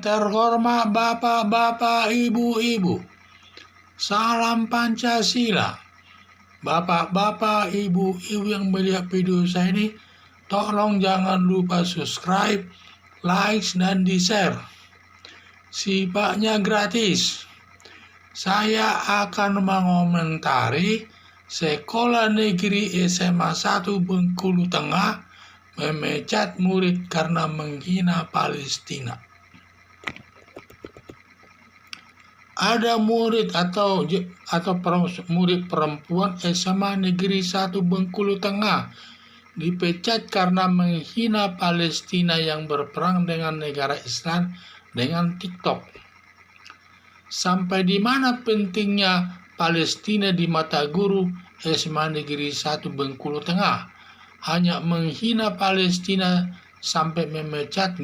terhormat bapak-bapak, ibu-ibu, salam Pancasila. Bapak-bapak, ibu-ibu yang melihat video saya ini, tolong jangan lupa subscribe, like, dan di-share. Sifatnya gratis. Saya akan mengomentari Sekolah Negeri SMA 1 Bengkulu Tengah memecat murid karena menghina Palestina. Ada murid atau murid perempuan SMA Negeri 1 Bengkulu Tengah dipecat karena menghina Palestina yang berperang dengan negara Islam dengan TikTok. Sampai di mana pentingnya Palestina di mata guru SMA Negeri 1 Bengkulu Tengah? Hanya menghina Palestina sampai memecat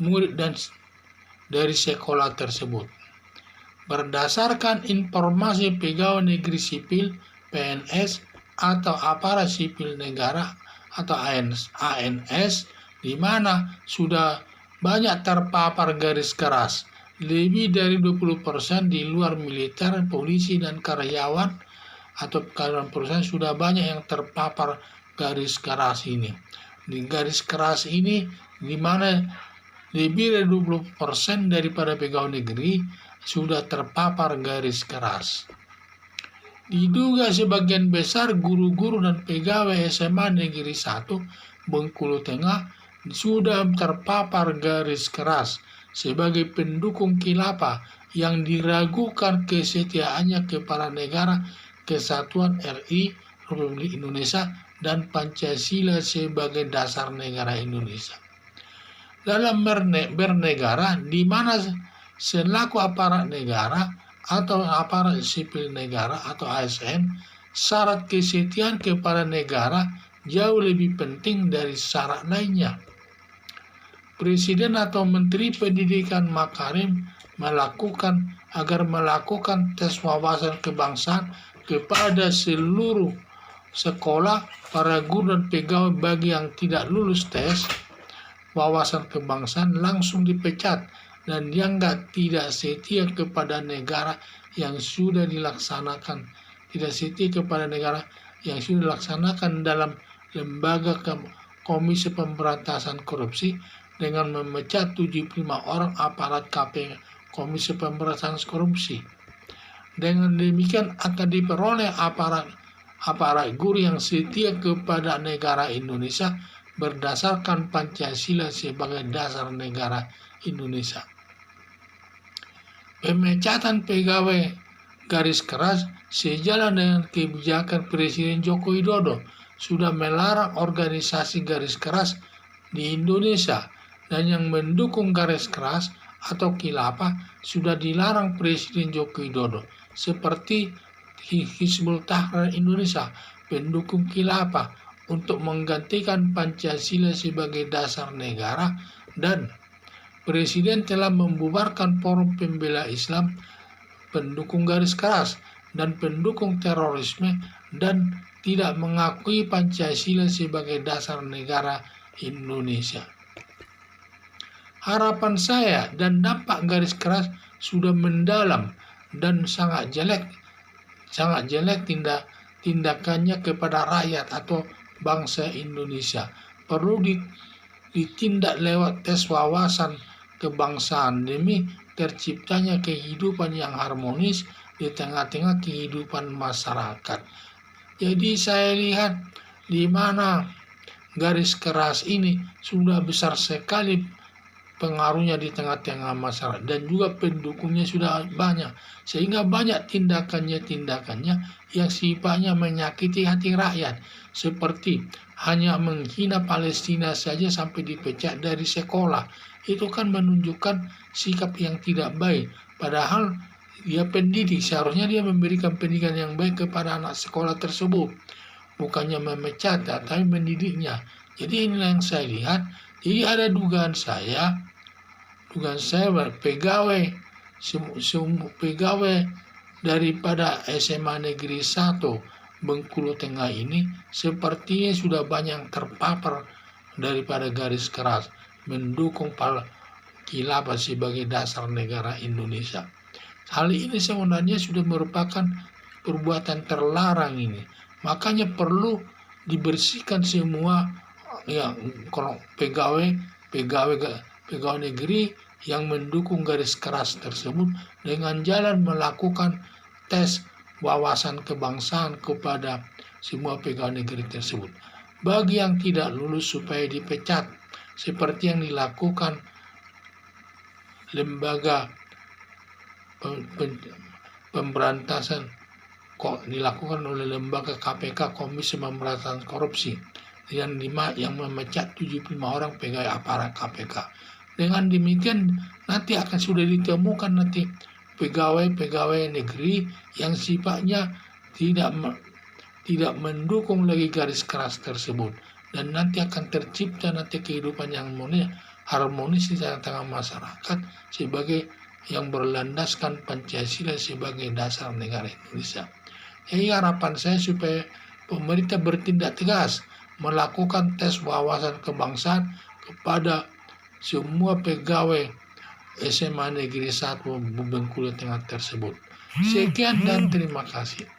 murid dari sekolah tersebut. Berdasarkan informasi pegawai negeri sipil PNS atau aparat sipil negara atau ANS, di mana sudah banyak terpapar garis keras. Lebih dari 20% di luar militer, polisi, dan karyawan atau karyawan perusahaan sudah banyak yang terpapar garis keras ini. Di garis keras ini, di mana lebih dari 20% daripada pegawai negeri sudah terpapar garis keras. Diduga sebagian besar guru-guru dan pegawai SMA Negeri 1 Bengkulu Tengah sudah terpapar garis keras sebagai pendukung khilafah yang diragukan kesetiaannya kepada negara Kesatuan RI Republik Indonesia dan Pancasila sebagai dasar negara Indonesia. Dalam bernegara, di mana selaku aparat negara atau aparat sipil negara atau ASN, syarat kesetiaan kepada negara jauh lebih penting dari syarat lainnya. Presiden atau Menteri Pendidikan Makarim melakukan tes wawasan kebangsaan kepada seluruh sekolah, para guru dan pegawai. Bagi yang tidak lulus tes wawasan kebangsaan langsung dipecat dan dianggap tidak setia kepada negara yang sudah dilaksanakan, dalam lembaga Komisi Pemberantasan Korupsi dengan memecat 75 orang aparat Komisi Pemberantasan Korupsi. Dengan demikian akan diperoleh aparat guru yang setia kepada negara Indonesia berdasarkan Pancasila sebagai dasar negara Indonesia. Pemecatan pegawai garis keras sejalan dengan kebijakan Presiden Joko Widodo sudah melarang organisasi garis keras di Indonesia, dan yang mendukung garis keras atau khilafah sudah dilarang Presiden Joko Widodo, seperti Hizbut Tahrir Indonesia, pendukung khilafah, untuk menggantikan Pancasila sebagai dasar negara, dan Presiden telah membubarkan Forum Pembela Islam, pendukung garis keras dan pendukung terorisme, dan tidak mengakui Pancasila sebagai dasar negara Indonesia. Harapan saya dan dampak garis keras sudah mendalam dan sangat jelek tindakannya kepada rakyat atau bangsa Indonesia. Perlu ditindak lewat tes wawasan kebangsaan demi terciptanya kehidupan yang harmonis di tengah-tengah kehidupan masyarakat. Jadi saya lihat di mana garis keras ini sudah besar sekali pengaruhnya di tengah-tengah masyarakat, dan juga pendukungnya sudah banyak, sehingga banyak tindakannya yang sifatnya menyakiti hati rakyat, seperti hanya menghina Palestina saja sampai dipecat dari sekolah. Itu kan menunjukkan sikap yang tidak baik, padahal dia pendidik, seharusnya dia memberikan pendidikan yang baik kepada anak sekolah tersebut, bukannya memecat tapi mendidiknya. Jadi inilah yang saya lihat. Jadi ada dugaan saya pegawai daripada SMA Negeri 1 Bengkulu Tengah ini sepertinya sudah banyak terpapar daripada garis keras, mendukung khilafah sebagai dasar negara Indonesia. Hal ini sebenarnya sudah merupakan perbuatan terlarang ini. Makanya perlu dibersihkan semua kalau pegawai negeri yang mendukung garis keras tersebut dengan jalan melakukan tes wawasan kebangsaan kepada semua pegawai negeri tersebut. Bagi yang tidak lulus supaya dipecat, seperti yang dilakukan lembaga pemberantasan dilakukan oleh lembaga KPK, Komisi Pemberantasan Korupsi, yang memecat 75 orang pegawai aparat KPK. Dengan demikian nanti akan sudah ditemukan nanti pegawai negeri yang sifatnya tidak mendukung lagi garis keras tersebut, dan nanti akan tercipta nanti kehidupan yang harmonis di tengah-tengah masyarakat sebagai yang berlandaskan Pancasila sebagai dasar negara Indonesia. Jadi harapan saya supaya pemerintah bertindak tegas melakukan tes wawasan kebangsaan kepada semua pegawai SMA Negeri 1 Bengkulu Tengah tersebut. Sekian dan terima kasih.